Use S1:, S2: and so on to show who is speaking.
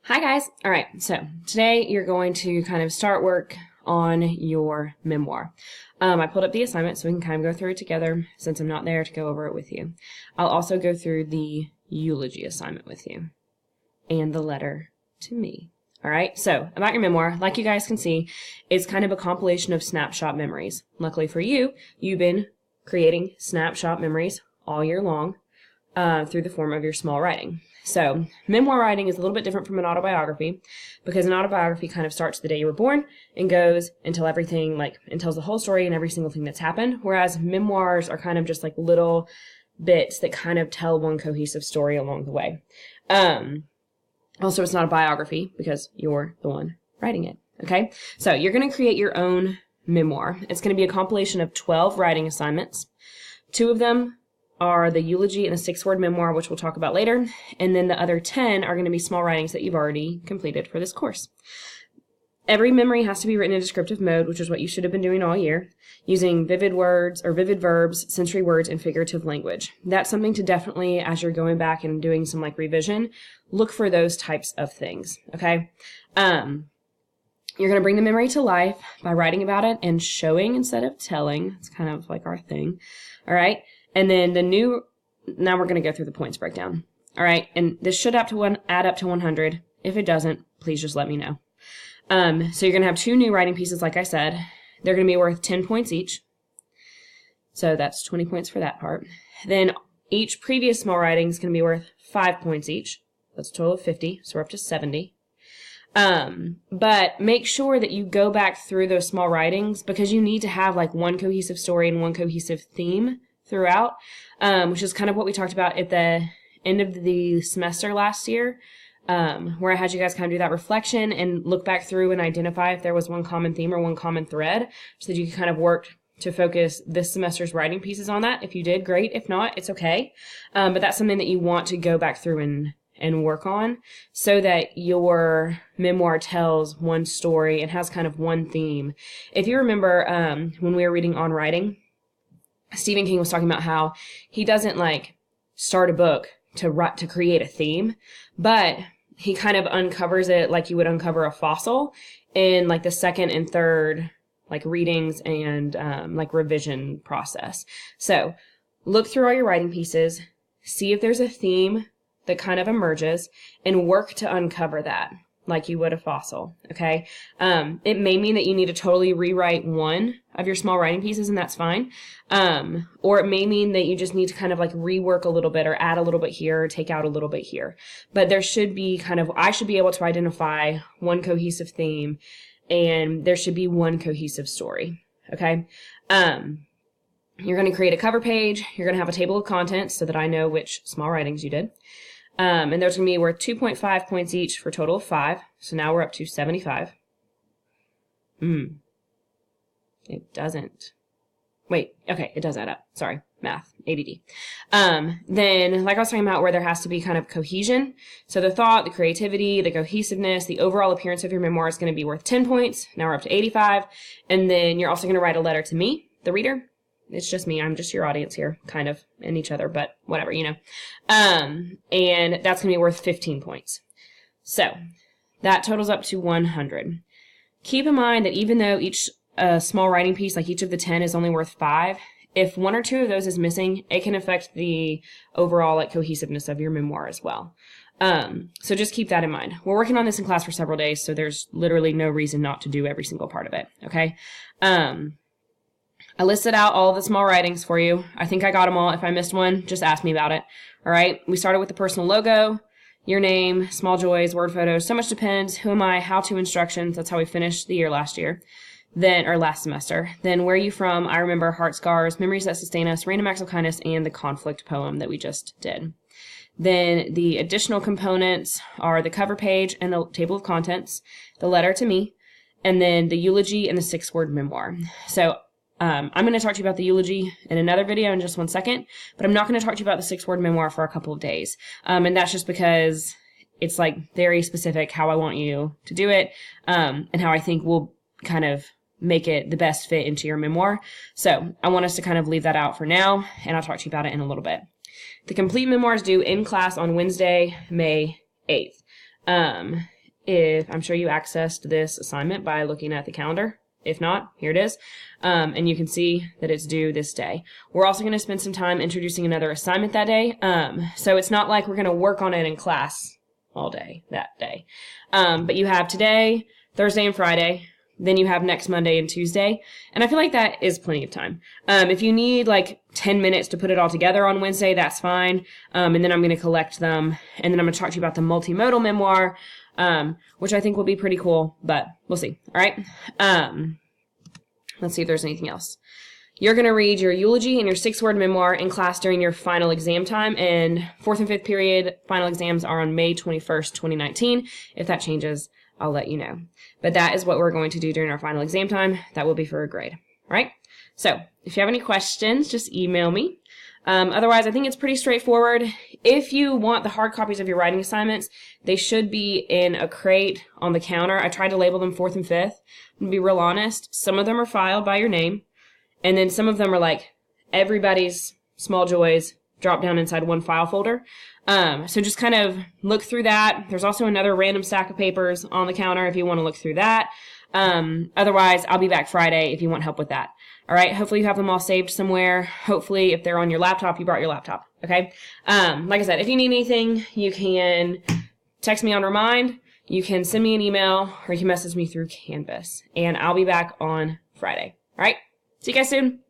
S1: Hi guys. All right. So today you're going to kind of start work on your memoir. I pulled up the assignment so we can kind of go through it together since I'm not there to go over it with you. I'll also go through the eulogy assignment with you and the letter to me. All right. So about your memoir, like you guys can see, it's kind of a compilation of snapshot memories. Luckily for you, you've been creating snapshot memories all year long through the form of your small writing. So memoir writing is a little bit different from an autobiography because an autobiography kind of starts the day you were born and goes until everything, and tells the whole story and every single thing that's happened. Whereas memoirs are kind of just like little bits that kind of tell one cohesive story along the way. Also, it's not a biography because you're the one writing it. Okay. So you're going to create your own memoir. It's going to be a compilation of 12 writing assignments. 2 of them are the eulogy and the 6-word memoir, which we'll talk about later. And then the other 10 are going to be small writings that you've already completed for this course. Every memory has to be written in descriptive mode, which is what you should have been doing all year, using vivid words or vivid verbs, sensory words, and figurative language. That's something to definitely, as you're going back and doing some revision, look for those types of things. Okay. You're going to bring the memory to life by writing about it and showing instead of telling. It's kind of like our thing. All right. And then now we're going to go through the points breakdown. All right. And this should add up to 100. If it doesn't, please just let me know. So you're going to have 2 new writing pieces, like I said. They're going to be worth 10 points each. So that's 20 points for that part. Then each previous small writing is going to be worth 5 points each. That's a total of 50. So we're up to 70. But make sure that you go back through those small writings because you need to have one cohesive story and one cohesive theme throughout, which is kind of what we talked about at the end of the semester last year, where I had you guys kind of do that reflection and look back through and identify if there was one common theme or one common thread so that you could kind of work to focus this semester's writing pieces on that. If you did, great. If not, it's okay. But that's something that you want to go back through and work on so that your memoir tells one story and has kind of one theme. If you remember when we were reading On Writing, Stephen King was talking about how he doesn't start a book to create a theme, but he kind of uncovers it like you would uncover a fossil in the second and third readings and revision process. So look through all your writing pieces, see if there's a theme that kind of emerges, and work to uncover that like you would a fossil, okay? It may mean that you need to totally rewrite one of your small writing pieces, and that's fine. Or it may mean that you just need to kind of rework a little bit or add a little bit here or take out a little bit here. But there should be I should be able to identify one cohesive theme, and there should be one cohesive story, okay? You're going to create a cover page. You're going to have a table of contents so that I know which small writings you did. And there's going to be worth 2.5 points each for a total of 5. So now we're up to 75. It doesn't. Wait, okay, it does add up. Sorry, math, ADD. Then, like I was talking about, where there has to be kind of cohesion. So the thought, the creativity, the cohesiveness, the overall appearance of your memoir is going to be worth 10 points. Now we're up to 85. And then you're also going to write a letter to me, the reader. It's just me. I'm just your audience here, kind of, and each other, but whatever, And that's going to be worth 15 points. So that totals up to 100. Keep in mind that even though each small writing piece, each of the 10 is only worth 5, if 1 or 2 of those is missing, it can affect the overall cohesiveness of your memoir as well. So just keep that in mind. We're working on this in class for several days, so there's literally no reason not to do every single part of it. Okay. I listed out all the small writings for you. I think I got them all. If I missed one, just ask me about it. All right. We started with the personal logo, your name, small joys, word photos. So much depends. Who am I? How to instructions. That's how we finished the year last semester. Then where are you from? I remember, heart scars, memories that sustain us, random acts of kindness, and the conflict poem that we just did. Then the additional components are the cover page and the table of contents, the letter to me, and then the eulogy and the 6-word memoir. So I'm going to talk to you about the eulogy in another video in just 1 second, but I'm not going to talk to you about the 6-word memoir for a couple of days. And that's just because it's very specific how I want you to do it, and how I think will kind of make it the best fit into your memoir. So I want us to kind of leave that out for now, and I'll talk to you about it in a little bit. The complete memoir is due in class on Wednesday, May 8th. if I'm sure you accessed this assignment by looking at the calendar. If not, here it is. And you can see that it's due this day. We're also going to spend some time introducing another assignment that day. So it's not like we're going to work on it in class all day that day. But you have today, Thursday, and Friday. Then you have next Monday and Tuesday. And I feel like that is plenty of time. If you need like 10 minutes to put it all together on Wednesday, that's fine. And then I'm going to collect them. And then I'm going to talk to you about the multimodal memoir, which I think will be pretty cool, but we'll see. All right. Let's see if there's anything else. You're going to read your eulogy and your 6-word memoir in class during your final exam time, and 4th and 5th period final exams are on May 21st, 2019. If that changes, I'll let you know. But that is what we're going to do during our final exam time. That will be for a grade. All right? So if you have any questions, just email me. Otherwise, I think it's pretty straightforward. If you want the hard copies of your writing assignments, they should be in a crate on the counter. I tried to label them 4th and 5th. To be real honest, some of them are filed by your name, and then some of them are like everybody's small joys drop down inside one file folder. So just kind of look through that. There's also another random stack of papers on the counter if you want to look through that. Otherwise, I'll be back Friday if you want help with that. All right. Hopefully you have them all saved somewhere. Hopefully if they're on your laptop, you brought your laptop. Okay. Like I said, if you need anything, you can text me on Remind. You can send me an email, or you can message me through Canvas, and I'll be back on Friday. All right. See you guys soon.